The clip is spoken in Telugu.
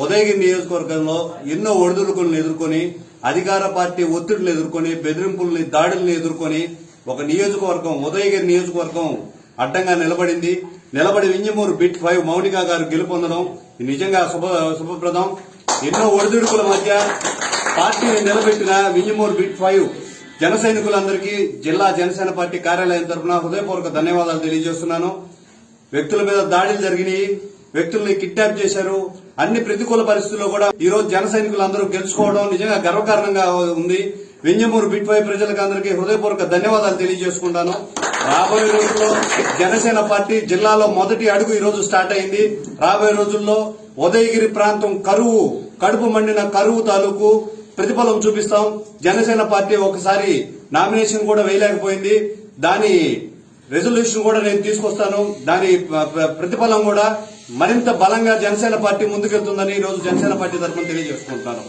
ఉదయగిరి నియోజకవర్గంలో ఎన్నో ఒడిదుడుకులను ఎదుర్కొని అధికార పార్టీ ఒత్తిడిని ఎదుర్కొని బెదిరింపుల్ని దాడుల్ని ఎదుర్కొని ఒక నియోజకవర్గం ఉదయగిరి నియోజకవర్గం అడ్డంగా నిలబడి వింజమూరు బిట్ 5 మౌనిక గారు గెలుపొందడం నిజంగా శుభప్రదం. ఎన్నో ఒడిదుడుకుల మధ్య పార్టీని నిలబెట్టిన వింజమూరు బిట్ 5 జన సైనికులందరికీ జిల్లా జనసేన పార్టీ కార్యాలయం తరఫున హృదయపూర్వక ధన్యవాదాలు తెలియజేస్తున్నాను. వ్యక్తుల మీద దాడులు జరిగినాయి, వ్యక్తుల్ని కిడ్నాప్ చేశారు. అన్ని ప్రతికూల పరిస్థితుల్లో కూడా ఈ రోజు జన సైనికులందరూ గెలుచుకోవడం నిజంగా గర్వకారణంగా ఉంది. వింజమూరు బిట్ 5 ప్రజలకు అందరికీ హృదయపూర్వక ధన్యవాదాలు తెలియజేసుకుంటాను. రాబోయే రోజుల్లో జనసేన పార్టీ జిల్లాలో మొదటి అడుగు ఈ రోజు స్టార్ట్ అయింది. రాబోయే రోజుల్లో ఉదయగిరి ప్రాంతం కడుపు మండిన కరువు తాలూకు ప్రతిఫలం చూపిస్తాం. జనసేన పార్టీ ఒకసారి నామినేషన్ కూడా వేయలేకపోయింది. దాని రెజల్యూషన్ కూడా నేను తీసుకొస్తాను. దాని ప్రతిఫలం కూడా మరింత బలంగా జనసేన పార్టీ ముందుకెళ్తుందని ఈ రోజు జనసేన పార్టీ తరఫున తెలియజేసుకుంటున్నాను.